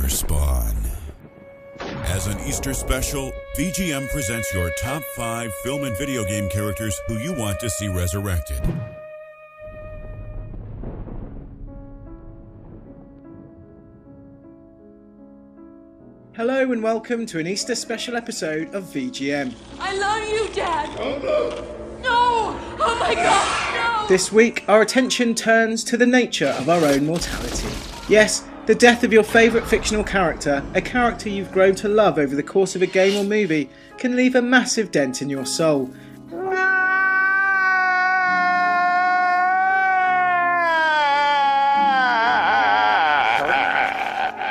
your spawn. As an Easter special, VGM presents your top 5 film and video game characters who you want to see resurrected. Hello and welcome to an Easter special episode of VGM. I love you, Dad! Oh no! No! Oh my God, no! This week, our attention turns to the nature of our own mortality. Yes, the death of your favourite fictional character, a character you've grown to love over the course of a game or movie, can leave a massive dent in your soul.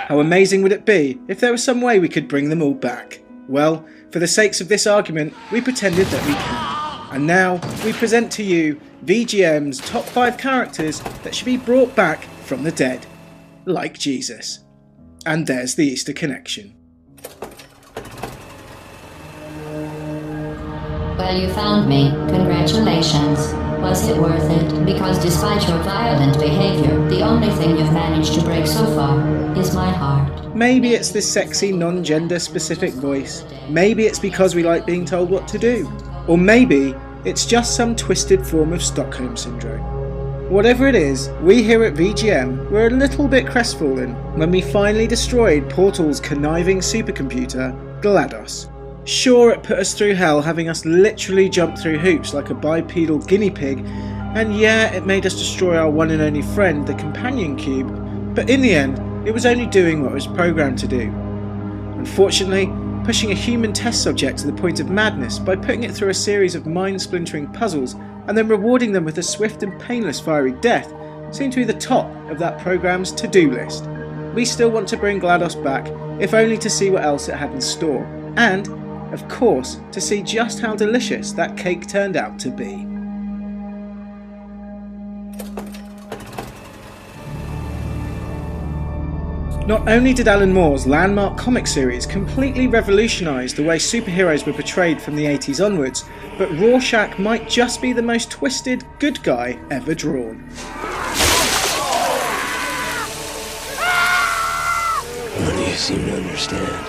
How amazing would it be if there was some way we could bring them all back? Well, for the sakes of this argument, we pretended that we can. And now, we present to you VGM's top 5 characters that should be brought back from the dead. Like Jesus. And there's the Easter connection. Well, you found me. Congratulations. Was it worth it? Because despite your violent behavior, the only thing you've managed to break so far is my heart. Maybe it's this sexy non-gender specific voice. Maybe it's because we like being told what to do. Or maybe it's just some twisted form of Stockholm Syndrome. Whatever it is, we here at VGM were a little bit crestfallen when we finally destroyed Portal's conniving supercomputer, GLaDOS. Sure, it put us through hell, having us literally jump through hoops like a bipedal guinea pig, and yeah, it made us destroy our one and only friend, the companion cube, but in the end, it was only doing what it was programmed to do. Unfortunately, pushing a human test subject to the point of madness by putting it through a series of mind-splintering puzzles and then rewarding them with a swift and painless fiery death seemed to be the top of that program's to-do list. We still want to bring GLaDOS back, if only to see what else it had in store, and, of course, to see just how delicious that cake turned out to be. Not only did Alan Moore's landmark comic series completely revolutionise the way superheroes were portrayed from the 80s onwards, but Rorschach might just be the most twisted good guy ever drawn. None of you seem to understand.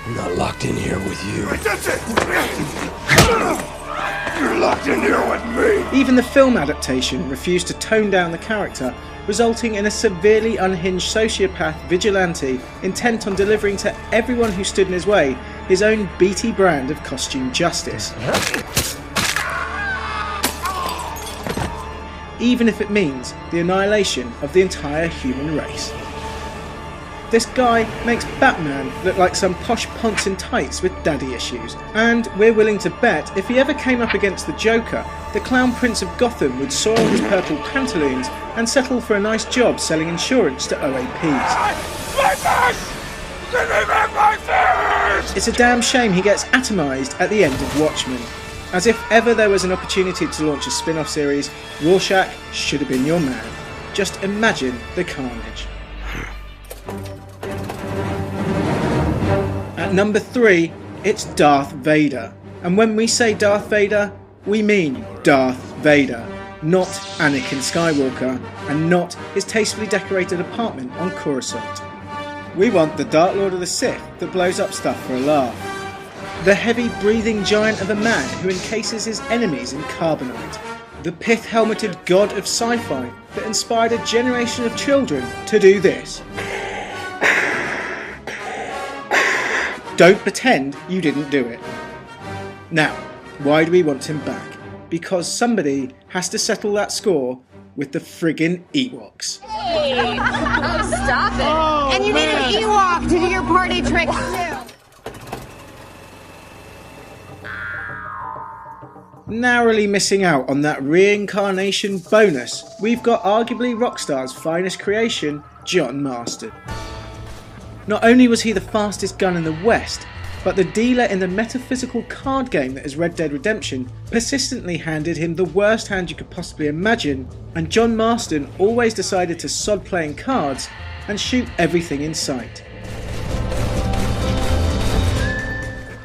I'm not locked in here with you. That's it! You're locked in here with me! Even the film adaptation refused to tone down the character, resulting in a severely unhinged sociopath vigilante intent on delivering to everyone who stood in his way his own beaty brand of costume justice. Even if it means the annihilation of the entire human race. This guy makes Batman look like some posh ponce in tights with daddy issues, and we're willing to bet if he ever came up against the Joker, the Clown Prince of Gotham would soil his purple pantaloons and settle for a nice job selling insurance to OAPs. My fish! Give me back my fish! It's a damn shame he gets atomised at the end of Watchmen. As if ever there was an opportunity to launch a spin-off series, Rorschach should have been your man. Just imagine the carnage. At number 3, it's Darth Vader. And when we say Darth Vader, we mean Darth Vader, not Anakin Skywalker, and not his tastefully decorated apartment on Coruscant. We want the Dark Lord of the Sith that blows up stuff for a laugh. The heavy-breathing giant of a man who encases his enemies in carbonite. The pith-helmeted god of sci-fi that inspired a generation of children to do this. Don't pretend you didn't do it. Now, why do we want him back? Because somebody has to settle that score with the friggin' Ewoks. Hey! Oh, stop it! Oh, and you need an Ewok to do your party tricks too. Narrowly missing out on that reincarnation bonus, we've got arguably Rockstar's finest creation, John Marston. Not only was he the fastest gun in the West, but the dealer in the metaphysical card game that is Red Dead Redemption persistently handed him the worst hand you could possibly imagine, and John Marston always decided to sod playing cards and shoot everything in sight.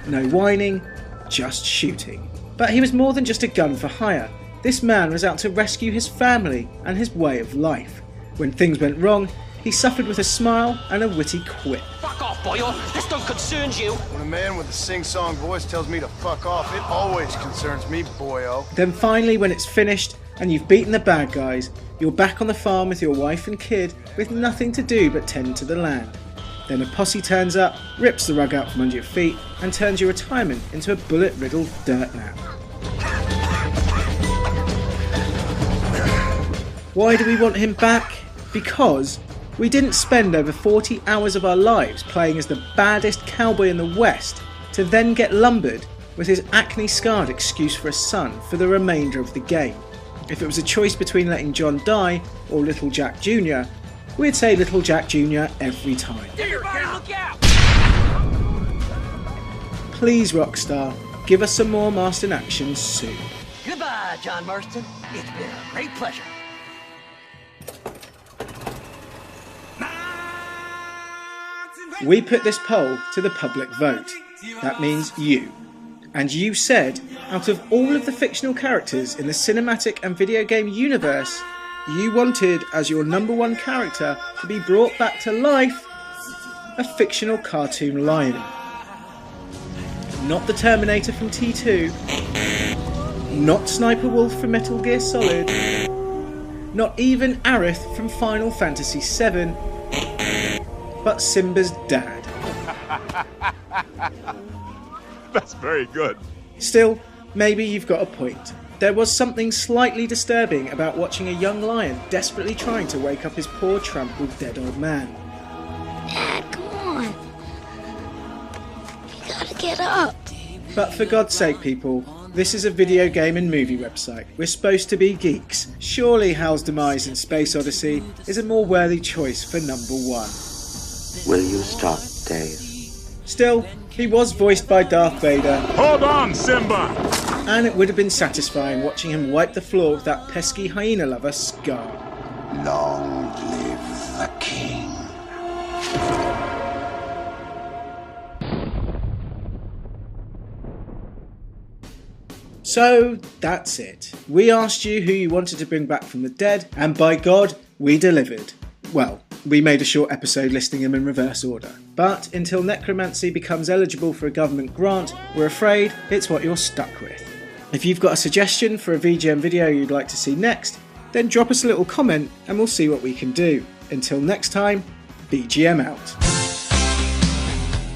No whining, just shooting. But he was more than just a gun for hire. This man was out to rescue his family and his way of life. When things went wrong, he suffered with a smile and a witty quip. Fuck off, boyo! This don't concern you! When a man with a sing-song voice tells me to fuck off, it always concerns me, boyo. Then finally, when it's finished and you've beaten the bad guys, you're back on the farm with your wife and kid with nothing to do but tend to the land. Then a posse turns up, rips the rug out from under your feet and turns your retirement into a bullet-riddled dirt nap. Why do we want him back? Because we didn't spend over 40 hours of our lives playing as the baddest cowboy in the West to then get lumbered with his acne-scarred excuse for a son for the remainder of the game. If it was a choice between letting John die or Little Jack Jr., we'd say Little Jack Jr. every time. Everybody look out! Please, Rockstar, give us some more Marston actions soon. Goodbye, John Marston. It's been a great pleasure. We put this poll to the public vote. That means you. And you said, out of all of the fictional characters in the cinematic and video game universe, you wanted as your number one character to be brought back to life a fictional cartoon lion. Not the Terminator from T2, not Sniper Wolf from Metal Gear Solid, not even Aerith from Final Fantasy VII, but Simba's dad. That's very good. Still, maybe you've got a point. There was something slightly disturbing about watching a young lion desperately trying to wake up his poor trampled dead old man. Dad, come on. You gotta get up. But for God's sake, people, this is a video game and movie website. We're supposed to be geeks. Surely Hal's demise in Space Odyssey is a more worthy choice for number one. Will you stop, Dave? Still, he was voiced by Darth Vader. Hold on, Simba! And it would have been satisfying watching him wipe the floor with that pesky hyena lover Scar. Long live the king. So, that's it. We asked you who you wanted to bring back from the dead, and by God, we delivered. Well, we made a short episode listing them in reverse order. But until necromancy becomes eligible for a government grant, we're afraid it's what you're stuck with. If you've got a suggestion for a VGM video you'd like to see next, then drop us a little comment and we'll see what we can do. Until next time, VGM out.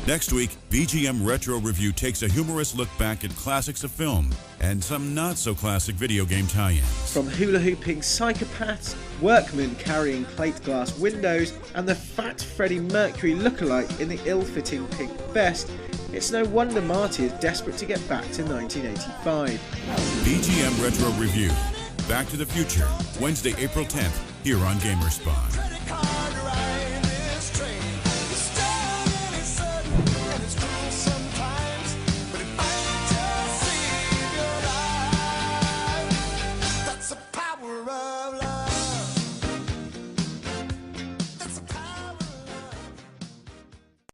Next week, VGM Retro Review takes a humorous look back at classics of film and some not-so-classic video game tie-ins. From hula-hooping psychopaths, workmen carrying plate glass windows, and the fat Freddie Mercury lookalike in the ill-fitting pink vest, it's no wonder Marty is desperate to get back to 1985. VGM Retro Review. Back to the Future, Wednesday, April 10th, here on Gamerspawn.